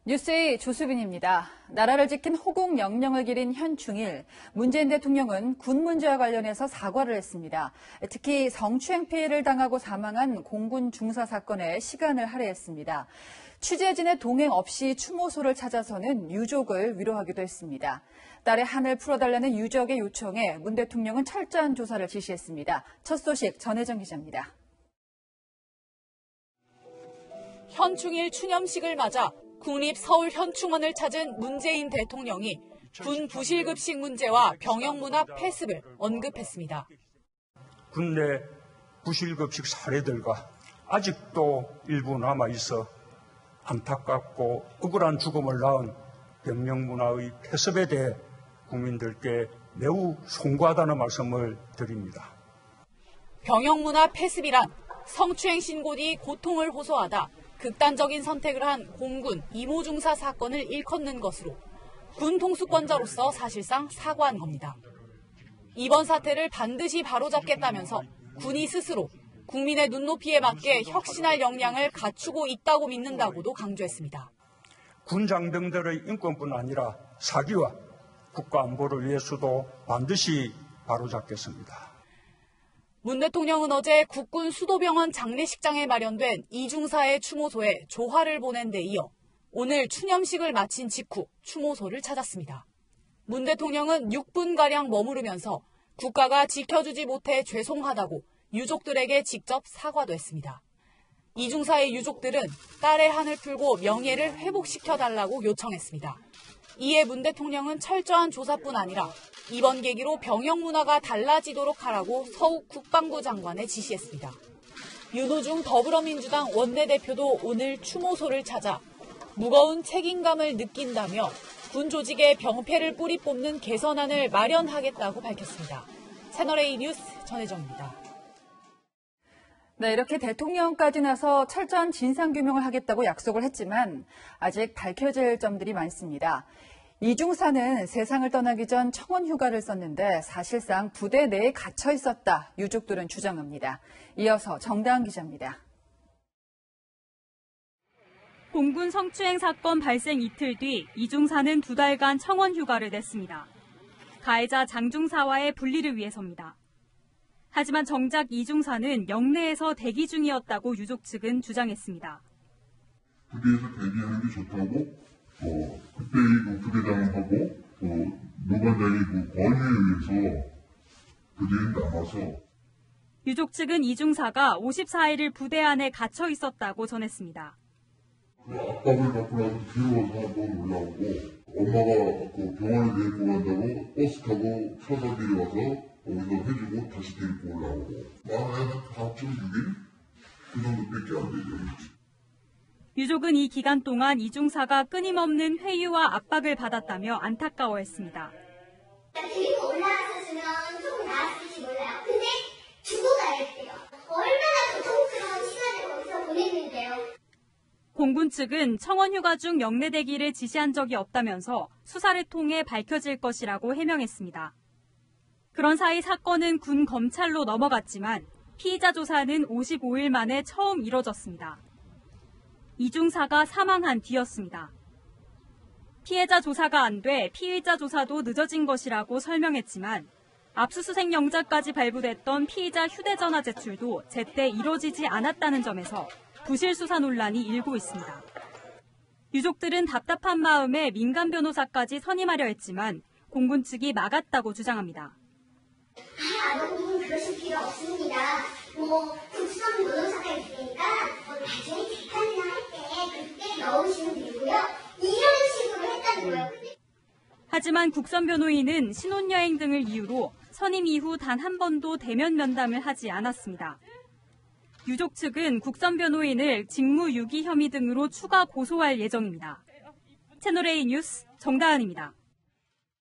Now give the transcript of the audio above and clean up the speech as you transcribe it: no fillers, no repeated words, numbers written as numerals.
뉴스의 조수빈입니다. 나라를 지킨 호국 영령을 기린 현충일, 문재인 대통령은 군 문제와 관련해서 사과를 했습니다. 특히 성추행 피해를 당하고 사망한 공군 중사 사건에 시간을 할애했습니다. 취재진의 동행 없이 추모소를 찾아서는 유족을 위로하기도 했습니다. 딸의 한을 풀어달라는 유족의 요청에 문 대통령은 철저한 조사를 지시했습니다. 첫 소식 전혜정 기자입니다. 현충일 추념식을 맞아 국립 서울 현충원을 찾은 문재인 대통령이 군 부실급식 문제와 병영문화 폐습을 언급했습니다. 군 내 부실급식 사례들과 아직도 일부 남아있어 안타깝고 억울한 죽음을 낳은 병영문화의 폐습에 대해 국민들께 매우 송구하다는 말씀을 드립니다. 병영문화 폐습이란 성추행 신고 뒤 고통을 호소하다 극단적인 선택을 한 공군 이모중사 사건을 일컫는 것으로 군 통수권자로서 사실상 사과한 겁니다. 이번 사태를 반드시 바로잡겠다면서 군이 스스로 국민의 눈높이에 맞게 혁신할 역량을 갖추고 있다고 믿는다고도 강조했습니다. 군 장병들의 인권뿐 아니라 사기와 국가 안보를 위해서도 반드시 바로잡겠습니다. 문 대통령은 어제 국군 수도병원 장례식장에 마련된 이중사의 추모소에 조화를 보낸 데 이어 오늘 추념식을 마친 직후 추모소를 찾았습니다. 문 대통령은 6분가량 머무르면서 국가가 지켜주지 못해 죄송하다고 유족들에게 직접 사과도 했습니다. 이중사의 유족들은 딸의 한을 풀고 명예를 회복시켜달라고 요청했습니다. 이에 문 대통령은 철저한 조사뿐 아니라 이번 계기로 병영문화가 달라지도록 하라고 서욱 국방부 장관에 지시했습니다. 윤호중 더불어민주당 원내대표도 오늘 추모소를 찾아 무거운 책임감을 느낀다며 군 조직의 병폐를 뿌리 뽑는 개선안을 마련하겠다고 밝혔습니다. 채널A 뉴스 전혜정입니다. 네, 이렇게 대통령까지 나서 철저한 진상규명을 하겠다고 약속을 했지만 아직 밝혀질 점들이 많습니다. 이중사는 세상을 떠나기 전 청원 휴가를 썼는데 사실상 부대 내에 갇혀 있었다, 유족들은 주장합니다. 이어서 정다은 기자입니다. 공군 성추행 사건 발생 이틀 뒤 이중사는 2달간 청원 휴가를 냈습니다. 가해자 장중사와의 분리를 위해서입니다. 하지만 정작 이중사는 영내에서 대기 중이었다고 유족 측은 주장했습니다. 부대에서 대기하는 게 좋다고 그때의 부대장하고 노관장의 권유에 의해서 부대에 남아서 유족 측은 이중사가 54일을 부대 안에 갇혀 있었다고 전했습니다. 압박을 받고 나서 뒤로 와서 한번 올라오고 엄마가 병원에 데리고 간다고 버스 타고 서서 내려와서 거기서 해주고 다시 데리고 올라오고 한 4.6일? 그 정도밖에 안 되죠. 유족은 이 기간 동안 이중사가 끊임없는 회유와 압박을 받았다며 안타까워했습니다. 데리고 올라왔었으면 조금 나았을지 몰라요. 근데 죽어가야 돼요. 얼마나 고통스러운 시간을 거기서 보냈는데요. 공군 측은 청원 휴가 중 영내 대기를 지시한 적이 없다면서 수사를 통해 밝혀질 것이라고 해명했습니다. 그런 사이 사건은 군 검찰로 넘어갔지만 피의자 조사는 55일 만에 처음 이뤄졌습니다. 이중사가 사망한 뒤였습니다. 피해자 조사가 안 돼 피의자 조사도 늦어진 것이라고 설명했지만 압수수색 영장까지 발부됐던 피의자 휴대전화 제출도 제때 이뤄지지 않았다는 점에서 부실 수사 논란이 일고 있습니다. 유족들은 답답한 마음에 민간 변호사까지 선임하려 했지만 공군 측이 막았다고 주장합니다. 아버님 그러실 필요 없습니다. 국선 변호사가 있으니까 나중에 재판이나 할 때 그때 넣으시면 되고요. 이런 식으로 했다는 거예요. 하지만 국선 변호인은 신혼여행 등을 이유로 선임 이후 단 한 번도 대면 면담을 하지 않았습니다. 유족 측은 국선 변호인을 직무유기 혐의 등으로 추가 고소할 예정입니다. 채널A 뉴스 정다은입니다.